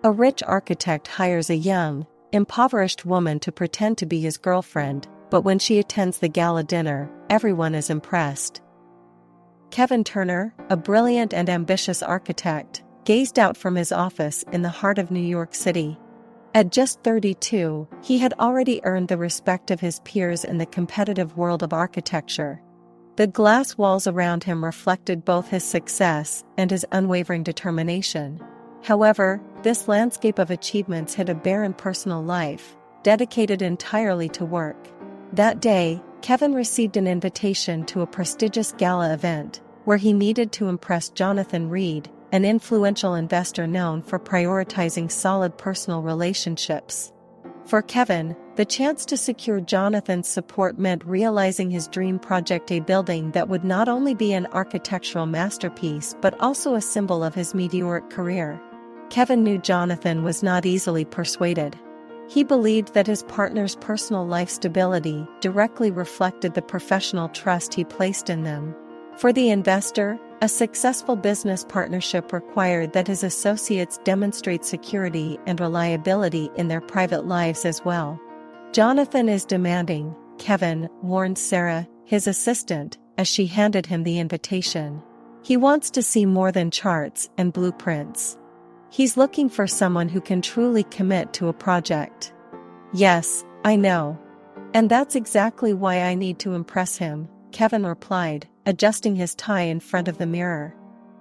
A rich architect hires a young, impoverished woman to pretend to be his girlfriend, but when she attends the gala dinner, everyone is impressed. Kevin Turner, a brilliant and ambitious architect, gazed out from his office in the heart of New York City. At just 32, he had already earned the respect of his peers in the competitive world of architecture. The glass walls around him reflected both his success and his unwavering determination. However, this landscape of achievements hid a barren personal life, dedicated entirely to work. That day, Kevin received an invitation to a prestigious gala event, where he needed to impress Jonathan Reed, an influential investor known for prioritizing solid personal relationships. For Kevin, the chance to secure Jonathan's support meant realizing his dream project, a building that would not only be an architectural masterpiece but also a symbol of his meteoric career. Kevin knew Jonathan was not easily persuaded. He believed that his partner's personal life stability directly reflected the professional trust he placed in them. For the investor, a successful business partnership required that his associates demonstrate security and reliability in their private lives as well. "Jonathan is demanding," Kevin warned Sarah, his assistant, as she handed him the invitation. "He wants to see more than charts and blueprints. He's looking for someone who can truly commit to a project." "Yes, I know. And that's exactly why I need to impress him," Kevin replied, adjusting his tie in front of the mirror.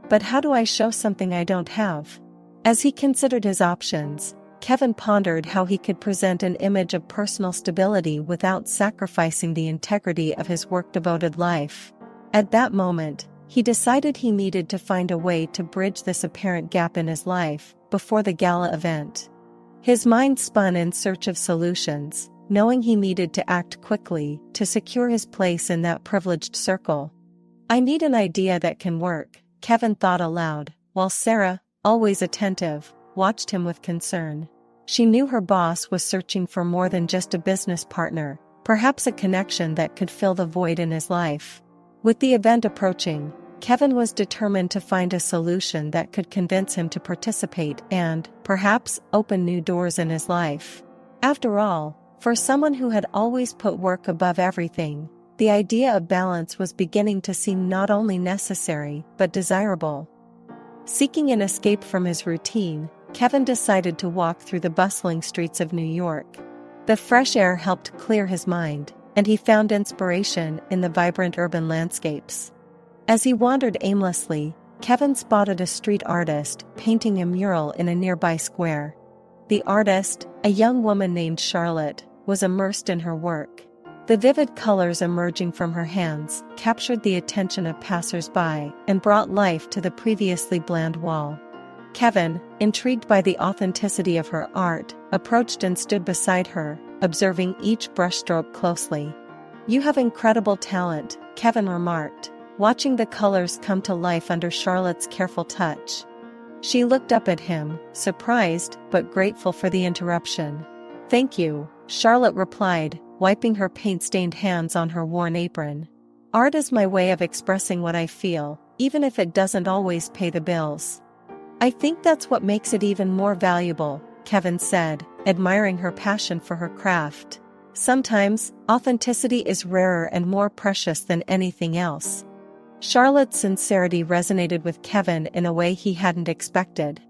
"But how do I show something I don't have?" As he considered his options, Kevin pondered how he could present an image of personal stability without sacrificing the integrity of his work-devoted life. At that moment, he decided he needed to find a way to bridge this apparent gap in his life before the gala event. His mind spun in search of solutions, knowing he needed to act quickly to secure his place in that privileged circle. "I need an idea that can work," Kevin thought aloud, while Sarah, always attentive, watched him with concern. She knew her boss was searching for more than just a business partner, perhaps a connection that could fill the void in his life. With the event approaching, Kevin was determined to find a solution that could convince him to participate and, perhaps, open new doors in his life. After all, for someone who had always put work above everything, the idea of balance was beginning to seem not only necessary but desirable. Seeking an escape from his routine, Kevin decided to walk through the bustling streets of New York. The fresh air helped clear his mind, and he found inspiration in the vibrant urban landscapes. As he wandered aimlessly, Kevin spotted a street artist painting a mural in a nearby square. The artist, a young woman named Charlotte, was immersed in her work. The vivid colors emerging from her hands captured the attention of passers-by and brought life to the previously bland wall. Kevin, intrigued by the authenticity of her art, approached and stood beside her, observing each brushstroke closely. "You have incredible talent," Kevin remarked, watching the colors come to life under Charlotte's careful touch. She looked up at him, surprised but grateful for the interruption. "Thank you," Charlotte replied, wiping her paint-stained hands on her worn apron. "Art is my way of expressing what I feel, even if it doesn't always pay the bills." "I think that's what makes it even more valuable," Kevin said, admiring her passion for her craft. "Sometimes, authenticity is rarer and more precious than anything else." Charlotte's sincerity resonated with Kevin in a way he hadn't expected.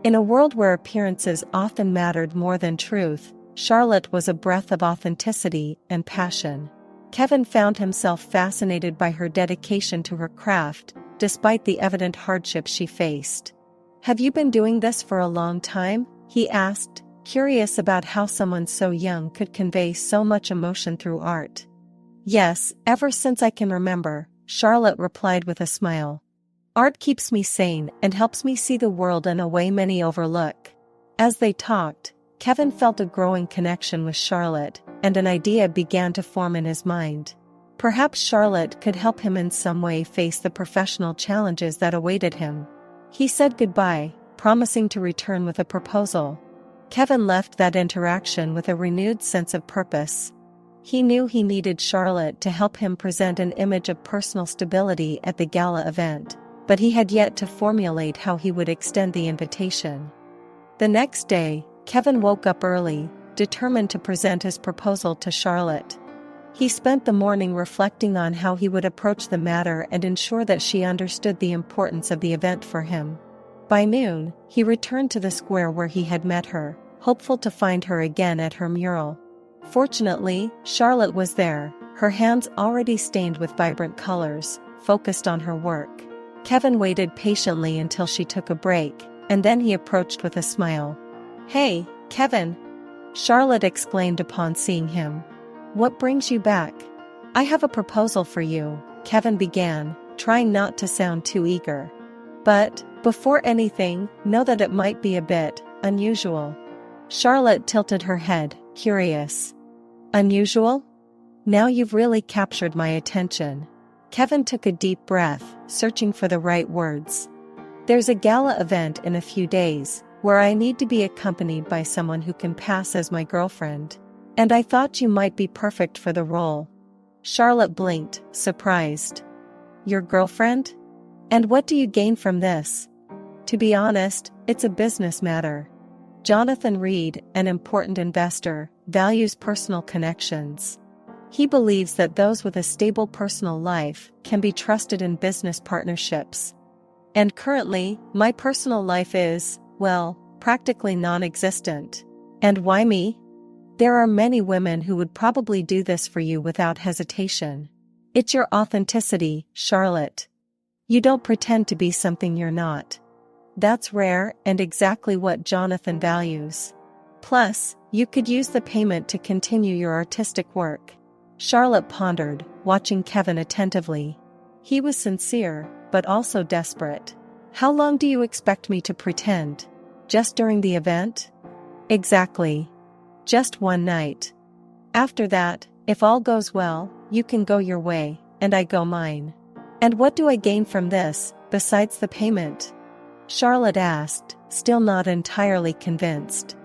In a world where appearances often mattered more than truth, Charlotte was a breath of authenticity and passion. Kevin found himself fascinated by her dedication to her craft, despite the evident hardships she faced. "Have you been doing this for a long time?" he asked, curious about how someone so young could convey so much emotion through art. "Yes, ever since I can remember," Charlotte replied with a smile. "Art keeps me sane and helps me see the world in a way many overlook." As they talked, Kevin felt a growing connection with Charlotte, and an idea began to form in his mind. Perhaps Charlotte could help him in some way face the professional challenges that awaited him. He said goodbye, promising to return with a proposal. Kevin left that interaction with a renewed sense of purpose. He knew he needed Charlotte to help him present an image of personal stability at the gala event, but he had yet to formulate how he would extend the invitation. The next day, Kevin woke up early, determined to present his proposal to Charlotte. He spent the morning reflecting on how he would approach the matter and ensure that she understood the importance of the event for him. By noon, he returned to the square where he had met her, hopeful to find her again at her mural. Fortunately, Charlotte was there, her hands already stained with vibrant colors, focused on her work. Kevin waited patiently until she took a break, and then he approached with a smile. "Hey, Kevin!" Charlotte exclaimed upon seeing him. "What brings you back?" "I have a proposal for you," Kevin began, trying not to sound too eager. "But, before anything, know that it might be a bit unusual." Charlotte tilted her head, curious. "Unusual? Now you've really captured my attention." Kevin took a deep breath, searching for the right words. "There's a gala event in a few days, where I need to be accompanied by someone who can pass as my girlfriend. And I thought you might be perfect for the role." Charlotte blinked, surprised. "Your girlfriend? And what do you gain from this?" "To be honest, it's a business matter. Jonathan Reed, an important investor, values personal connections. He believes that those with a stable personal life can be trusted in business partnerships. And currently, my personal life is, well, practically non-existent. And why me? There are many women who would probably do this for you without hesitation. It's your authenticity, Charlotte. You don't pretend to be something you're not. That's rare and exactly what Jonathan values. Plus, you could use the payment to continue your artistic work." Charlotte pondered, watching Kevin attentively. He was sincere, but also desperate. "How long do you expect me to pretend? Just during the event?" "Exactly. Just one night. After that, if all goes well, you can go your way, and I go mine." "And what do I gain from this, besides the payment?" Charlotte asked, still not entirely convinced.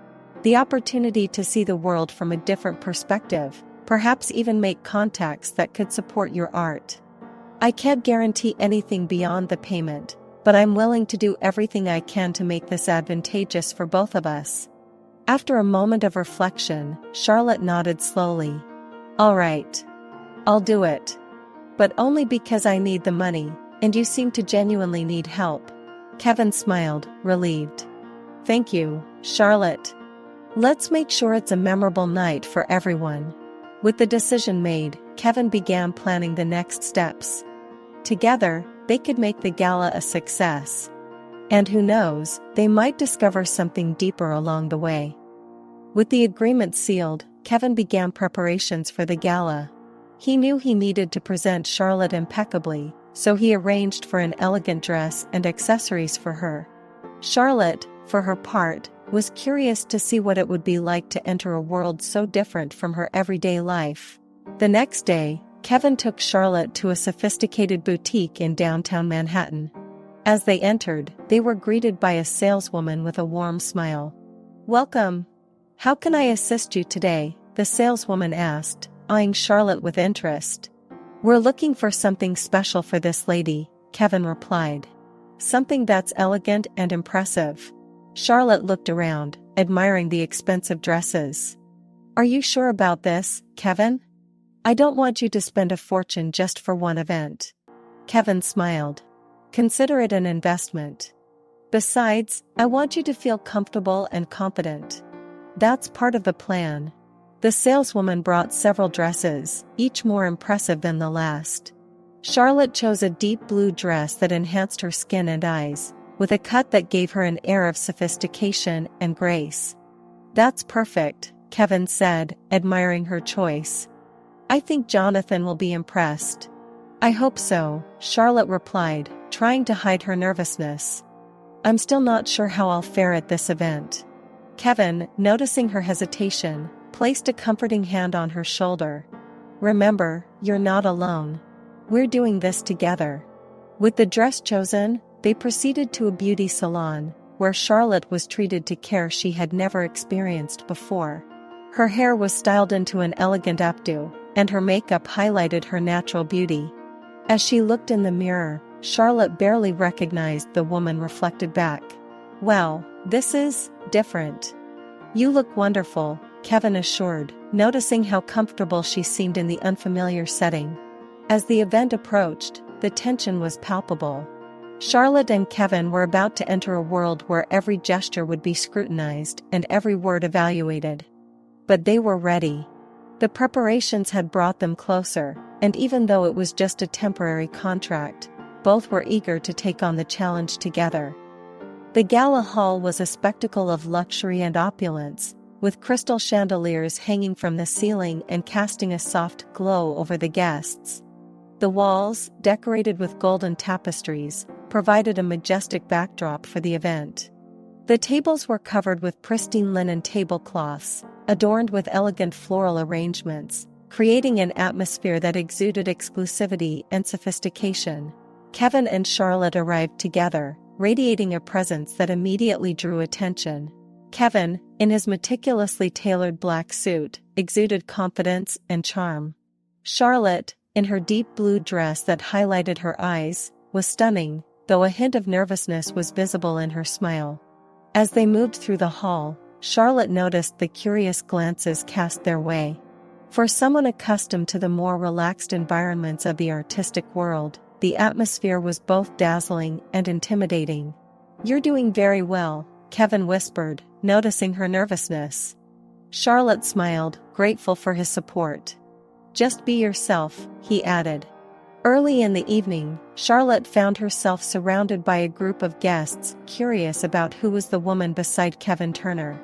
"The opportunity to see the world from a different perspective, perhaps even make contacts that could support your art. I can't guarantee anything beyond the payment, but I'm willing to do everything I can to make this advantageous for both of us." After a moment of reflection, Charlotte nodded slowly. "All right. I'll do it. But only because I need the money, and you seem to genuinely need help." Kevin smiled, relieved. "Thank you, Charlotte. Let's make sure it's a memorable night for everyone." With the decision made, Kevin began planning the next steps. Together, they could make the gala a success. And who knows, they might discover something deeper along the way. With the agreement sealed, Kevin began preparations for the gala. He knew he needed to present Charlotte impeccably, so he arranged for an elegant dress and accessories for her. Charlotte, for her part, was curious to see what it would be like to enter a world so different from her everyday life. The next day, Kevin took Charlotte to a sophisticated boutique in downtown Manhattan. As they entered, they were greeted by a saleswoman with a warm smile. "Welcome. How can I assist you today?" the saleswoman asked, eyeing Charlotte with interest. "We're looking for something special for this lady," Kevin replied. "Something that's elegant and impressive." Charlotte looked around, admiring the expensive dresses. "Are you sure about this, Kevin? I don't want you to spend a fortune just for one event." Kevin smiled. "Consider it an investment. Besides, I want you to feel comfortable and confident. That's part of the plan." The saleswoman brought several dresses, each more impressive than the last. Charlotte chose a deep blue dress that enhanced her skin and eyes, with a cut that gave her an air of sophistication and grace. "That's perfect," Kevin said, admiring her choice. "I think Jonathan will be impressed." "I hope so," Charlotte replied, trying to hide her nervousness. "I'm still not sure how I'll fare at this event." Kevin, noticing her hesitation, placed a comforting hand on her shoulder. "Remember, you're not alone. We're doing this together." With the dress chosen, they proceeded to a beauty salon, where Charlotte was treated to care she had never experienced before. Her hair was styled into an elegant updo, and her makeup highlighted her natural beauty. As she looked in the mirror, Charlotte barely recognized the woman reflected back. "Wow, this is different." "You look wonderful," Kevin assured, noticing how comfortable she seemed in the unfamiliar setting. As the event approached, the tension was palpable. Charlotte and Kevin were about to enter a world where every gesture would be scrutinized and every word evaluated. But they were ready. The preparations had brought them closer, and even though it was just a temporary contract, both were eager to take on the challenge together. The gala hall was a spectacle of luxury and opulence, with crystal chandeliers hanging from the ceiling and casting a soft glow over the guests. The walls, decorated with golden tapestries, provided a majestic backdrop for the event. The tables were covered with pristine linen tablecloths, adorned with elegant floral arrangements, creating an atmosphere that exuded exclusivity and sophistication. Kevin and Charlotte arrived together, radiating a presence that immediately drew attention. Kevin, in his meticulously tailored black suit, exuded confidence and charm. Charlotte, in her deep blue dress that highlighted her eyes, was stunning, though a hint of nervousness was visible in her smile. As they moved through the hall, Charlotte noticed the curious glances cast their way. For someone accustomed to the more relaxed environments of the artistic world, the atmosphere was both dazzling and intimidating. "You're doing very well," Kevin whispered, noticing her nervousness. Charlotte smiled, grateful for his support. "Just be yourself," he added. Early in the evening, Charlotte found herself surrounded by a group of guests curious about who was the woman beside Kevin Turner.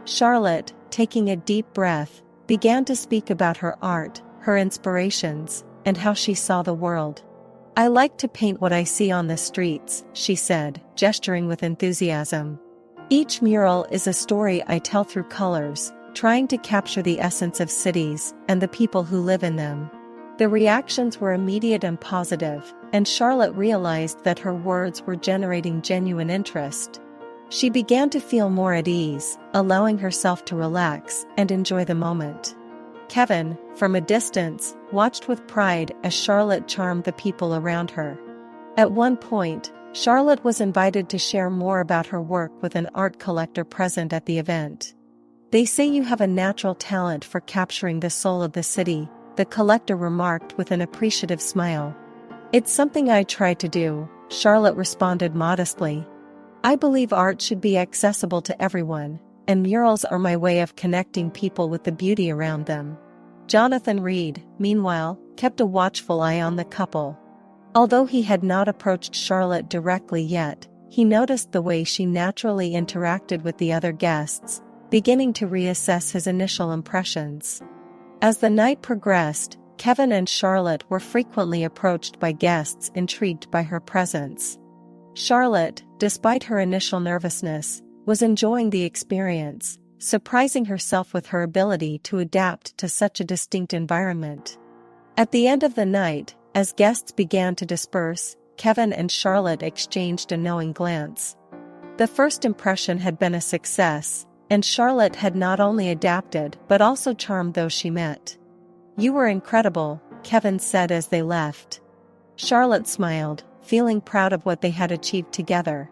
Charlotte, taking a deep breath, began to speak about her art, her inspirations, and how she saw the world. "I like to paint what I see on the streets," she said, gesturing with enthusiasm. "Each mural is a story I tell through colors, trying to capture the essence of cities and the people who live in them." The reactions were immediate and positive, and Charlotte realized that her words were generating genuine interest. She began to feel more at ease, allowing herself to relax and enjoy the moment. Kevin, from a distance, watched with pride as Charlotte charmed the people around her. At one point, Charlotte was invited to share more about her work with an art collector present at the event. "They say you have a natural talent for capturing the soul of the city," the collector remarked with an appreciative smile. "It's something I try to do," Charlotte responded modestly. "I believe art should be accessible to everyone, and murals are my way of connecting people with the beauty around them." Jonathan Reed, meanwhile, kept a watchful eye on the couple. Although he had not approached Charlotte directly yet, he noticed the way she naturally interacted with the other guests, beginning to reassess his initial impressions. As the night progressed, Kevin and Charlotte were frequently approached by guests intrigued by her presence. Charlotte, despite her initial nervousness, was enjoying the experience, surprising herself with her ability to adapt to such a distinct environment. At the end of the night, as guests began to disperse, Kevin and Charlotte exchanged a knowing glance. The first impression had been a success, and Charlotte had not only adapted but also charmed those she met. "You were incredible," Kevin said as they left. Charlotte smiled, feeling proud of what they had achieved together.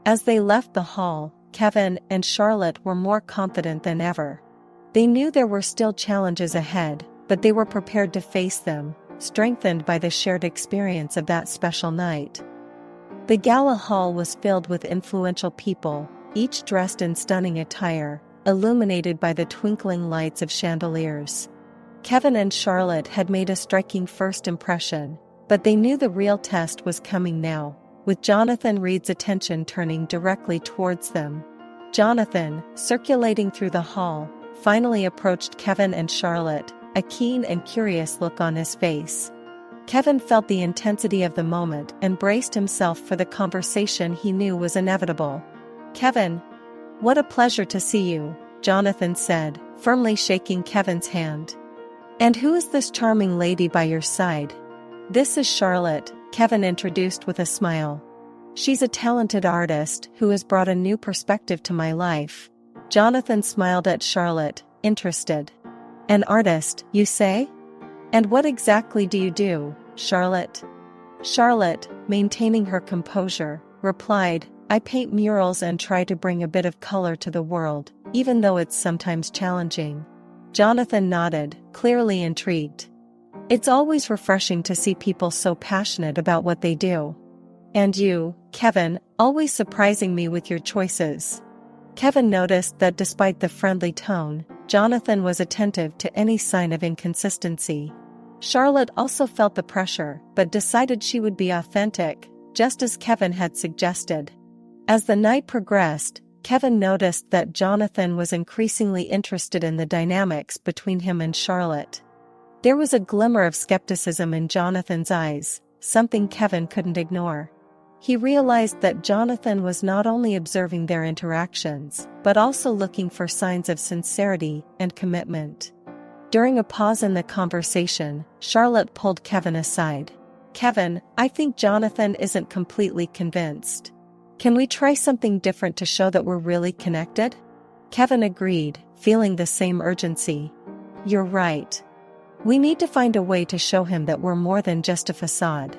As they left the hall, Kevin and Charlotte were more confident than ever. They knew there were still challenges ahead, but they were prepared to face them, strengthened by the shared experience of that special night. The gala hall was filled with influential people, each dressed in stunning attire, illuminated by the twinkling lights of chandeliers. Kevin and Charlotte had made a striking first impression, but they knew the real test was coming now, with Jonathan Reed's attention turning directly towards them. Jonathan, circulating through the hall, finally approached Kevin and Charlotte, a keen and curious look on his face. Kevin felt the intensity of the moment and braced himself for the conversation he knew was inevitable. "Kevin, what a pleasure to see you," Jonathan said, firmly shaking Kevin's hand. "And who is this charming lady by your side?" "This is Charlotte," Kevin introduced with a smile. "She's a talented artist who has brought a new perspective to my life." Jonathan smiled at Charlotte, interested. "An artist, you say? And what exactly do you do, Charlotte?" Charlotte, maintaining her composure, replied, I paint murals and try to bring a bit of color to the world, even though it's sometimes challenging. Jonathan nodded, clearly intrigued. It's always refreshing to see people so passionate about what they do. And you, Kevin, always surprising me with your choices. Kevin noticed that despite the friendly tone, Jonathan was attentive to any sign of inconsistency. Charlotte also felt the pressure, but decided she would be authentic, just as Kevin had suggested. As the night progressed, Kevin noticed that Jonathan was increasingly interested in the dynamics between him and Charlotte. There was a glimmer of skepticism in Jonathan's eyes, something Kevin couldn't ignore. He realized that Jonathan was not only observing their interactions, but also looking for signs of sincerity and commitment. During a pause in the conversation, Charlotte pulled Kevin aside. "Kevin, I think Jonathan isn't completely convinced. Can we try something different to show that we're really connected?" Kevin agreed, feeling the same urgency. "You're right. We need to find a way to show him that we're more than just a facade."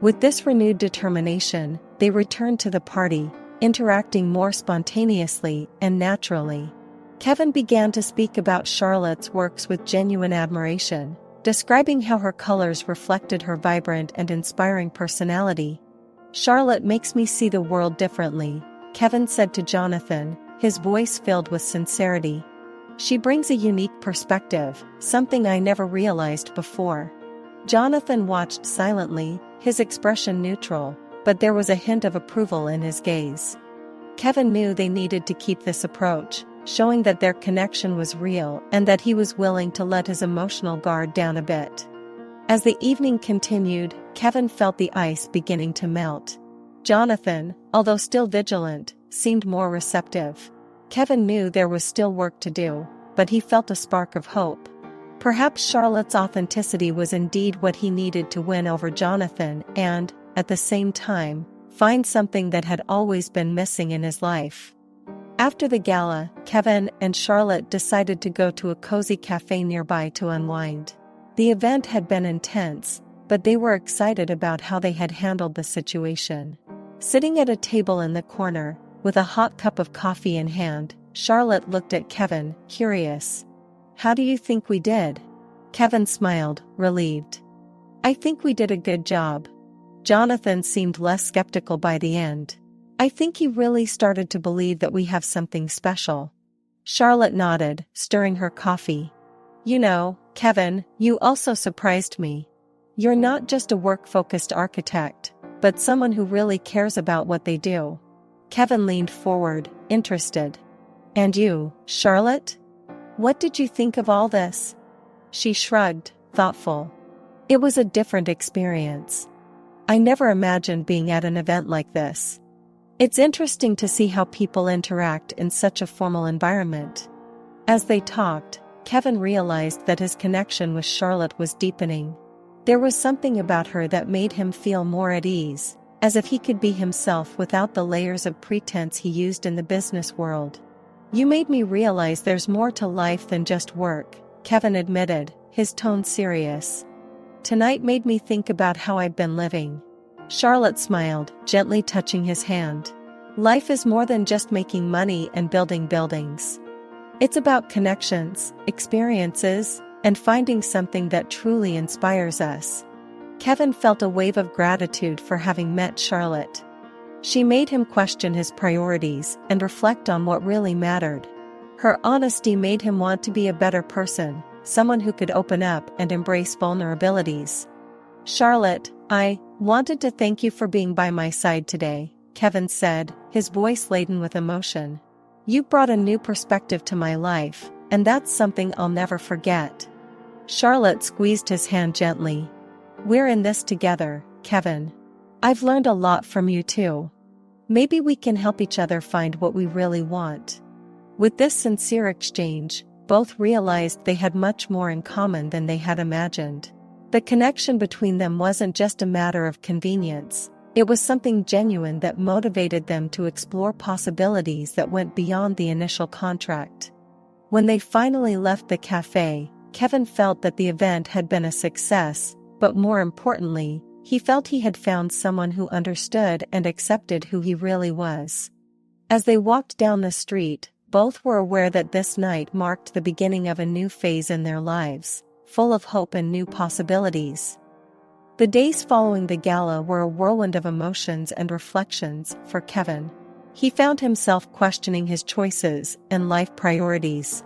With this renewed determination, they returned to the party, interacting more spontaneously and naturally. Kevin began to speak about Charlotte's works with genuine admiration, describing how her colors reflected her vibrant and inspiring personality. "Charlotte makes me see the world differently," Kevin said to Jonathan, his voice filled with sincerity. "She brings a unique perspective, something I never realized before." Jonathan watched silently, his expression neutral, but there was a hint of approval in his gaze. Kevin knew they needed to keep this approach, showing that their connection was real and that he was willing to let his emotional guard down a bit. As the evening continued, Kevin felt the ice beginning to melt. Jonathan, although still vigilant, seemed more receptive. Kevin knew there was still work to do, but he felt a spark of hope. Perhaps Charlotte's authenticity was indeed what he needed to win over Jonathan and, at the same time, find something that had always been missing in his life. After the gala, Kevin and Charlotte decided to go to a cozy cafe nearby to unwind. The event had been intense, but they were excited about how they had handled the situation. Sitting at a table in the corner, with a hot cup of coffee in hand, Charlotte looked at Kevin, curious. "How do you think we did?" Kevin smiled, relieved. "I think we did a good job." Jonathan seemed less skeptical by the end. "I think he really started to believe that we have something special." Charlotte nodded, stirring her coffee. "You know, Kevin, you also surprised me. You're not just a work-focused architect, but someone who really cares about what they do." Kevin leaned forward, interested. "And you, Charlotte? What did you think of all this?" She shrugged, thoughtful. "It was a different experience. I never imagined being at an event like this. It's interesting to see how people interact in such a formal environment." As they talked, Kevin realized that his connection with Charlotte was deepening. There was something about her that made him feel more at ease, as if he could be himself without the layers of pretense he used in the business world. "You made me realize there's more to life than just work," Kevin admitted, his tone serious. "Tonight made me think about how I've been living." Charlotte smiled, gently touching his hand. "Life is more than just making money and building buildings. It's about connections, experiences, and finding something that truly inspires us." Kevin felt a wave of gratitude for having met Charlotte. She made him question his priorities and reflect on what really mattered. Her honesty made him want to be a better person, someone who could open up and embrace vulnerabilities. "Charlotte, I wanted to thank you for being by my side today," Kevin said, his voice laden with emotion. "You brought a new perspective to my life, and that's something I'll never forget." Charlotte squeezed his hand gently. "We're in this together, Kevin. I've learned a lot from you too. Maybe we can help each other find what we really want." With this sincere exchange, both realized they had much more in common than they had imagined. The connection between them wasn't just a matter of convenience, it was something genuine that motivated them to explore possibilities that went beyond the initial contract. When they finally left the cafe, Kevin felt that the event had been a success, but more importantly, He felt he had found someone who understood and accepted who he really was. As they walked down the street, both were aware that this night marked the beginning of a new phase in their lives, full of hope and new possibilities. The days following the gala were a whirlwind of emotions and reflections for Kevin. He found himself questioning his choices and life priorities.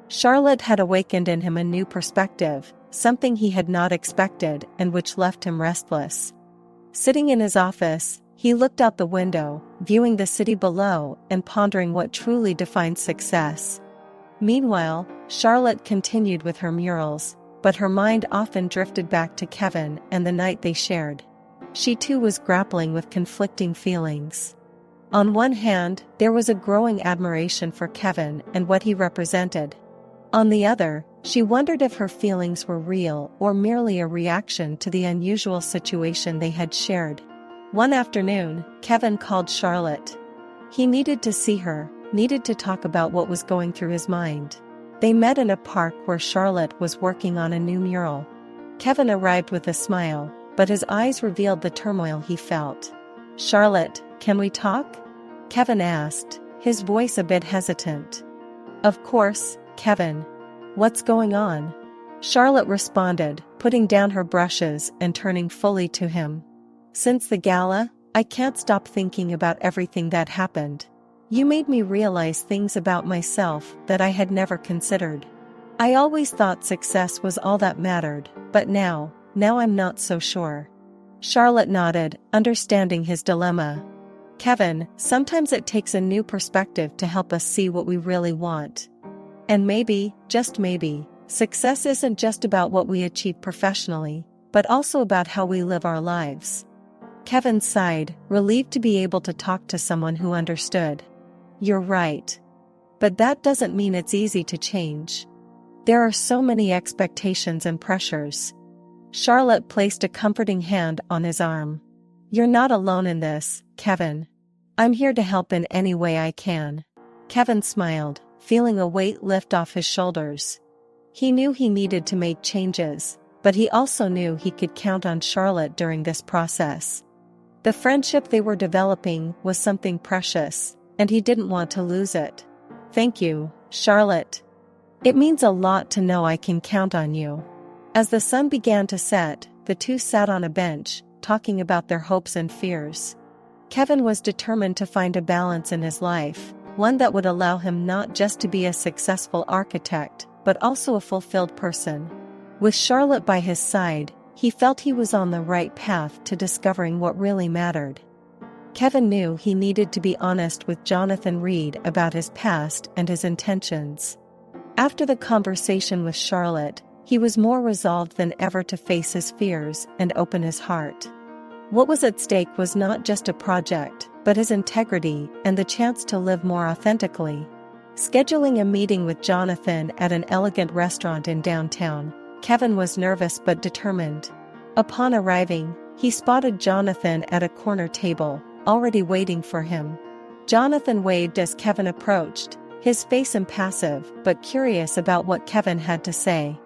Charlotte had awakened in him a new perspective, something he had not expected and which left him restless. Sitting in his office, he looked out the window, viewing the city below and pondering what truly defined success. Meanwhile, Charlotte continued with her murals, but her mind often drifted back to Kevin and the night they shared. She too was grappling with conflicting feelings. On one hand, there was a growing admiration for Kevin and what he represented. On the other, she wondered if her feelings were real or merely a reaction to the unusual situation they had shared. One afternoon, Kevin called Charlotte. He needed to see her, needed to talk about what was going through his mind. They met in a park where Charlotte was working on a new mural. Kevin arrived with a smile, but his eyes revealed the turmoil he felt. "Charlotte, can we talk?" Kevin asked, his voice a bit hesitant. "Of course, Kevin. What's going on?" Charlotte responded, putting down her brushes and turning fully to him. "Since the gala, I can't stop thinking about everything that happened. You made me realize things about myself that I had never considered. I always thought success was all that mattered, but now I'm not so sure." Charlotte nodded, understanding his dilemma. "Kevin, sometimes it takes a new perspective to help us see what we really want. And maybe, just maybe, success isn't just about what we achieve professionally, but also about how we live our lives." Kevin sighed, relieved to be able to talk to someone who understood. "You're right. But that doesn't mean it's easy to change. There are so many expectations and pressures." Charlotte placed a comforting hand on his arm. "You're not alone in this, Kevin. I'm here to help in any way I can." Kevin smiled, feeling a weight lift off his shoulders. He knew he needed to make changes, but he also knew he could count on Charlotte during this process. The friendship they were developing was something precious, and he didn't want to lose it. "Thank you, Charlotte. It means a lot to know I can count on you." As the sun began to set, the two sat on a bench, talking about their hopes and fears. Kevin was determined to find a balance in his life, one that would allow him not just to be a successful architect, but also a fulfilled person. With Charlotte by his side, he felt he was on the right path to discovering what really mattered. Kevin knew he needed to be honest with Jonathan Reed about his past and his intentions. After the conversation with Charlotte, he was more resolved than ever to face his fears and open his heart. What was at stake was not just a project, but his integrity and the chance to live more authentically. Scheduling a meeting with Jonathan at an elegant restaurant in downtown, Kevin was nervous but determined. Upon arriving, he spotted Jonathan at a corner table, already waiting for him. Jonathan waved as Kevin approached, his face impassive but curious about what Kevin had to say.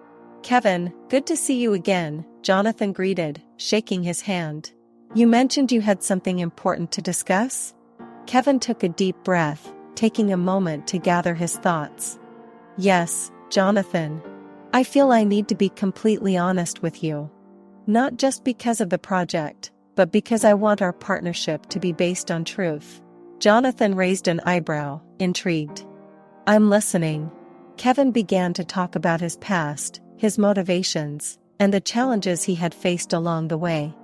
"Kevin, good to see you again," Jonathan greeted, shaking his hand. "You mentioned you had something important to discuss?" Kevin took a deep breath, taking a moment to gather his thoughts. "Yes, Jonathan. I feel I need to be completely honest with you. Not just because of the project, but because I want our partnership to be based on truth." Jonathan raised an eyebrow, intrigued. "I'm listening." Kevin began to talk about his past, his motivations, and the challenges he had faced along the way.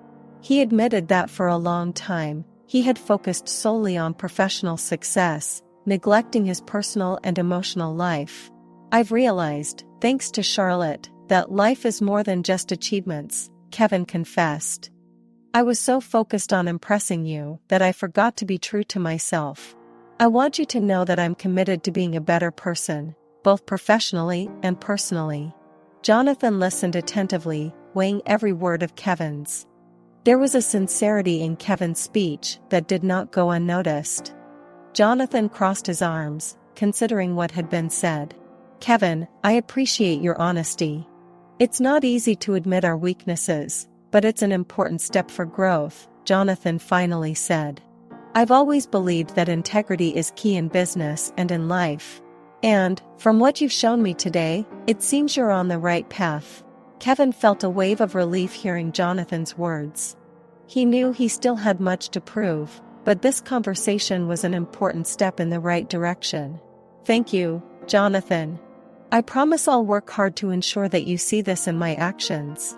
He admitted that for a long time, he had focused solely on professional success, neglecting his personal and emotional life. "I've realized, thanks to Charlotte, that life is more than just achievements," Kevin confessed. "I was so focused on impressing you that I forgot to be true to myself. I want you to know that I'm committed to being a better person, both professionally and personally." Jonathan listened attentively, weighing every word of Kevin's. There was a sincerity in Kevin's speech that did not go unnoticed. Jonathan crossed his arms, considering what had been said. "Kevin, I appreciate your honesty. It's not easy to admit our weaknesses, but it's an important step for growth," Jonathan finally said. "I've always believed that integrity is key in business and in life. And, from what you've shown me today, it seems you're on the right path." Kevin felt a wave of relief hearing Jonathan's words. He knew he still had much to prove, but this conversation was an important step in the right direction. "Thank you, Jonathan. I promise I'll work hard to ensure that you see this in my actions."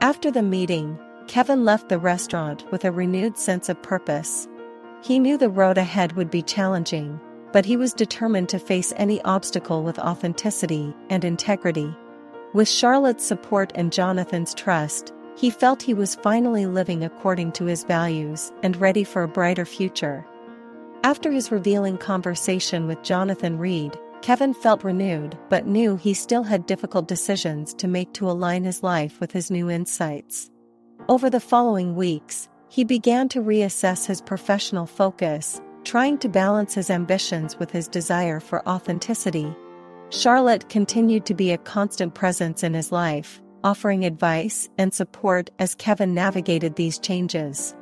After the meeting, Kevin left the restaurant with a renewed sense of purpose. He knew the road ahead would be challenging, but he was determined to face any obstacle with authenticity and integrity. With Charlotte's support and Jonathan's trust, he felt he was finally living according to his values and ready for a brighter future. After his revealing conversation with Jonathan Reed, Kevin felt renewed but knew he still had difficult decisions to make to align his life with his new insights. Over the following weeks, he began to reassess his professional focus, trying to balance his ambitions with his desire for authenticity. Charlotte continued to be a constant presence in his life, offering advice and support as Kevin navigated these changes.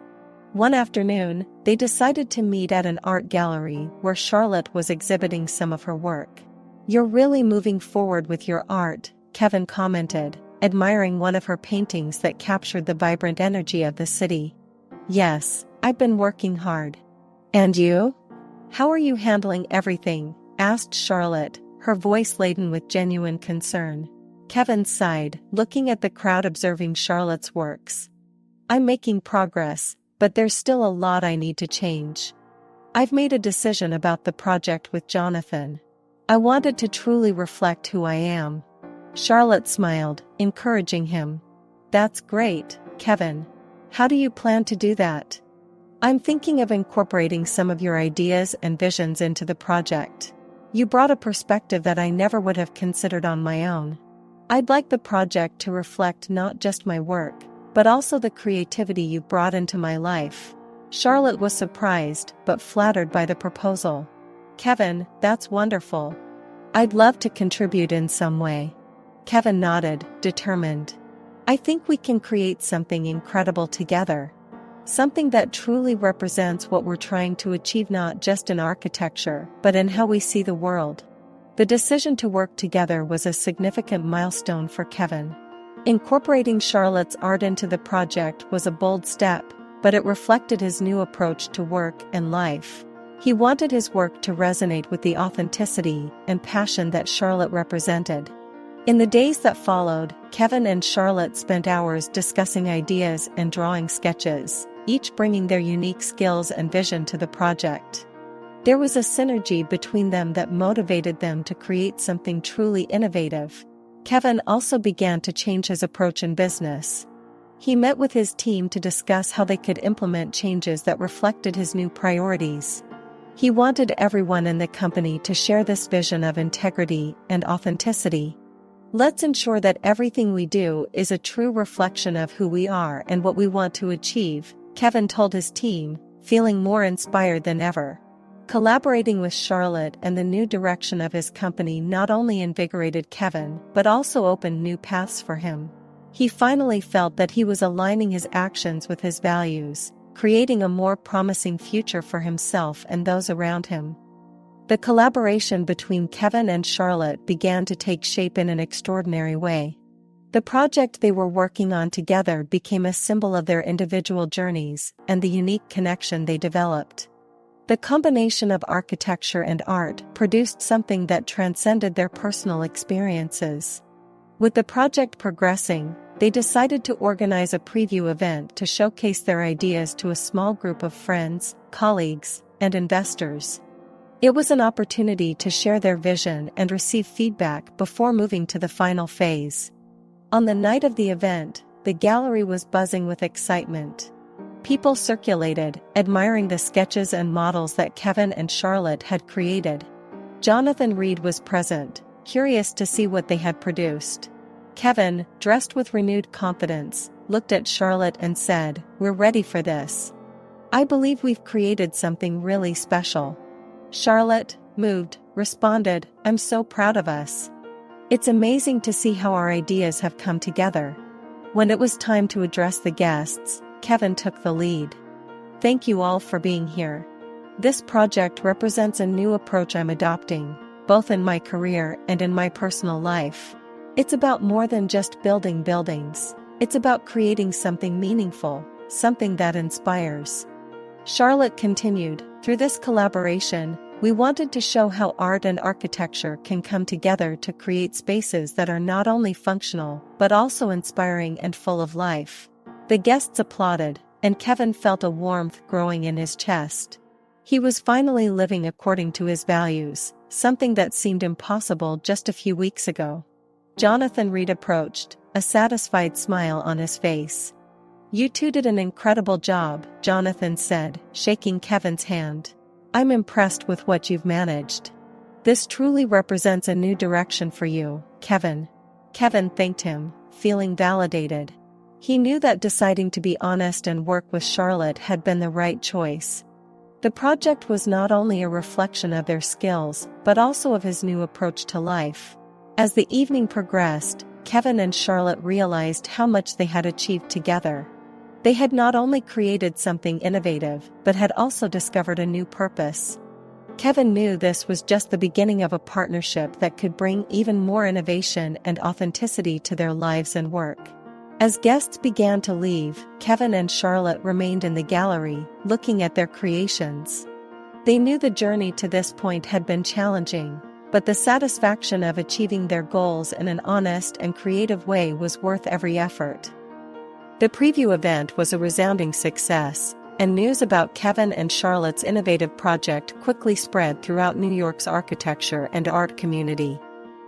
One afternoon, they decided to meet at an art gallery where Charlotte was exhibiting some of her work. "You're really moving forward with your art," Kevin commented, admiring one of her paintings that captured the vibrant energy of the city. "Yes, I've been working hard." "And you? How are you handling everything?" asked Charlotte, her voice laden with genuine concern. Kevin sighed, looking at the crowd observing Charlotte's works. "I'm making progress, but there's still a lot I need to change. I've made a decision about the project with Jonathan. I wanted to truly reflect who I am." Charlotte smiled, encouraging him. "That's great, Kevin. How do you plan to do that?" "I'm thinking of incorporating some of your ideas and visions into the project. You brought a perspective that I never would have considered on my own. I'd like the project to reflect not just my work, but also the creativity you brought into my life." Charlotte was surprised but flattered by the proposal. "Kevin, that's wonderful. I'd love to contribute in some way." Kevin nodded, determined. "I think we can create something incredible together. Something that truly represents what we're trying to achieve not just in architecture, but in how we see the world." The decision to work together was a significant milestone for Kevin. Incorporating Charlotte's art into the project was a bold step, but it reflected his new approach to work and life. He wanted his work to resonate with the authenticity and passion that Charlotte represented. In the days that followed, Kevin and Charlotte spent hours discussing ideas and drawing sketches, each bringing their unique skills and vision to the project. There was a synergy between them that motivated them to create something truly innovative. Kevin also began to change his approach in business. He met with his team to discuss how they could implement changes that reflected his new priorities. He wanted everyone in the company to share this vision of integrity and authenticity. "Let's ensure that everything we do is a true reflection of who we are and what we want to achieve," Kevin told his team, feeling more inspired than ever. Collaborating with Charlotte and the new direction of his company not only invigorated Kevin but also opened new paths for him. He finally felt that he was aligning his actions with his values, creating a more promising future for himself and those around him. The collaboration between Kevin and Charlotte began to take shape in an extraordinary way. The project they were working on together became a symbol of their individual journeys and the unique connection they developed. The combination of architecture and art produced something that transcended their personal experiences. With the project progressing, they decided to organize a preview event to showcase their ideas to a small group of friends, colleagues, and investors. It was an opportunity to share their vision and receive feedback before moving to the final phase. On the night of the event, the gallery was buzzing with excitement. People circulated, admiring the sketches and models that Kevin and Charlotte had created. Jonathan Reed was present, curious to see what they had produced. Kevin, dressed with renewed confidence, looked at Charlotte and said, "We're ready for this. I believe we've created something really special." Charlotte, moved, responded, "I'm so proud of us. It's amazing to see how our ideas have come together." When it was time to address the guests, Kevin took the lead. "Thank you all for being here. This project represents a new approach I'm adopting, both in my career and in my personal life. It's about more than just building buildings. It's about creating something meaningful, something that inspires." Charlotte continued, "Through this collaboration, we wanted to show how art and architecture can come together to create spaces that are not only functional, but also inspiring and full of life." The guests applauded, and Kevin felt a warmth growing in his chest. He was finally living according to his values, something that seemed impossible just a few weeks ago. Jonathan Reed approached, a satisfied smile on his face. "You two did an incredible job," Jonathan said, shaking Kevin's hand. "I'm impressed with what you've managed. This truly represents a new direction for you, Kevin." Kevin thanked him, feeling validated. He knew that deciding to be honest and work with Charlotte had been the right choice. The project was not only a reflection of their skills, but also of his new approach to life. As the evening progressed, Kevin and Charlotte realized how much they had achieved together. They had not only created something innovative, but had also discovered a new purpose. Kevin knew this was just the beginning of a partnership that could bring even more innovation and authenticity to their lives and work. As guests began to leave, Kevin and Charlotte remained in the gallery, looking at their creations. They knew the journey to this point had been challenging, but the satisfaction of achieving their goals in an honest and creative way was worth every effort. The preview event was a resounding success, and news about Kevin and Charlotte's innovative project quickly spread throughout New York's architecture and art community.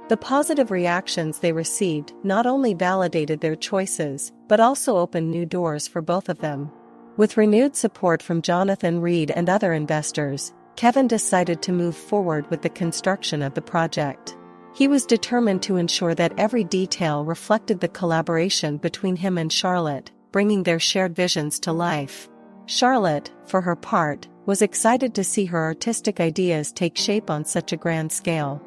The positive reactions they received not only validated their choices, but also opened new doors for both of them. With renewed support from Jonathan Reed and other investors, Kevin decided to move forward with the construction of the project. He was determined to ensure that every detail reflected the collaboration between him and Charlotte, bringing their shared visions to life. Charlotte, for her part, was excited to see her artistic ideas take shape on such a grand scale.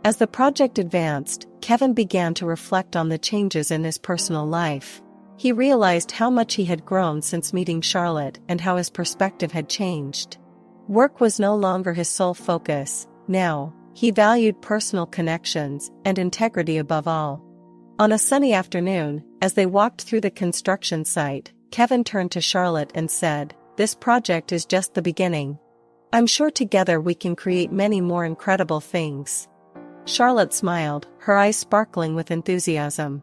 As the project advanced, Kevin began to reflect on the changes in his personal life. He realized how much he had grown since meeting Charlotte and how his perspective had changed. Work was no longer his sole focus. Now, he valued personal connections and integrity above all. On a sunny afternoon, as they walked through the construction site, Kevin turned to Charlotte and said, "This project is just the beginning. I'm sure together we can create many more incredible things." Charlotte smiled, her eyes sparkling with enthusiasm.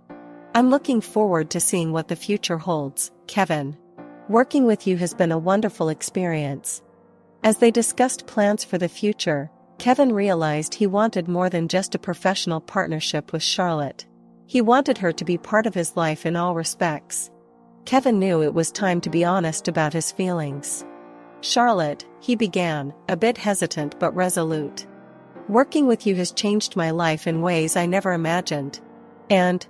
"I'm looking forward to seeing what the future holds, Kevin. Working with you has been a wonderful experience." As they discussed plans for the future, Kevin realized he wanted more than just a professional partnership with Charlotte. He wanted her to be part of his life in all respects. Kevin knew it was time to be honest about his feelings. "Charlotte," he began, a bit hesitant but resolute. "Working with you has changed my life in ways I never imagined. And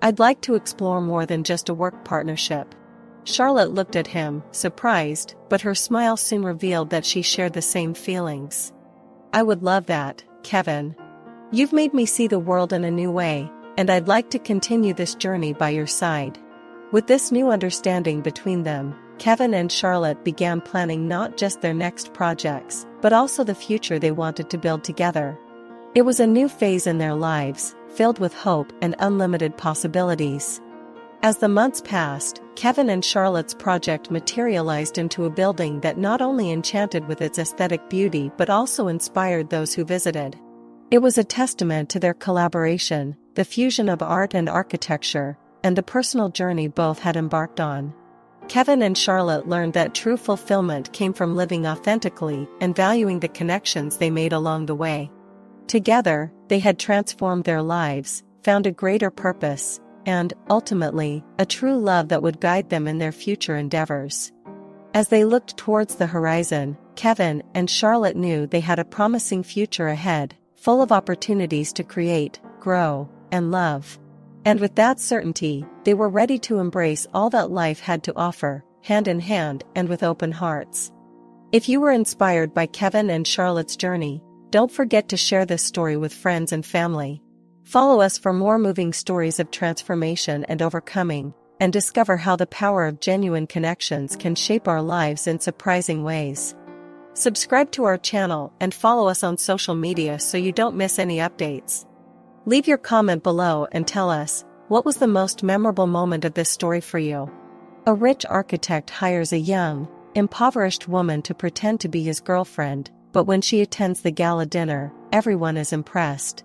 I'd like to explore more than just a work partnership." Charlotte looked at him, surprised, but her smile soon revealed that she shared the same feelings. "I would love that, Kevin. You've made me see the world in a new way, and I'd like to continue this journey by your side." With this new understanding between them, Kevin and Charlotte began planning not just their next projects, but also the future they wanted to build together. It was a new phase in their lives, filled with hope and unlimited possibilities. As the months passed, Kevin and Charlotte's project materialized into a building that not only enchanted with its aesthetic beauty but also inspired those who visited. It was a testament to their collaboration, the fusion of art and architecture, and the personal journey both had embarked on. Kevin and Charlotte learned that true fulfillment came from living authentically and valuing the connections they made along the way. Together, they had transformed their lives, found a greater purpose, and, ultimately, a true love that would guide them in their future endeavors. As they looked towards the horizon, Kevin and Charlotte knew they had a promising future ahead, full of opportunities to create, grow, and love. And with that certainty, they were ready to embrace all that life had to offer, hand in hand and with open hearts. If you were inspired by Kevin and Charlotte's journey, don't forget to share this story with friends and family. Follow us for more moving stories of transformation and overcoming. and discover how the power of genuine connections can shape our lives in surprising ways. Subscribe to our channel and follow us on social media so you don't miss any updates. Leave your comment below and tell us, what was the most memorable moment of this story for you? A rich architect hires a young, impoverished woman to pretend to be his girlfriend, but when she attends the gala dinner, everyone is impressed.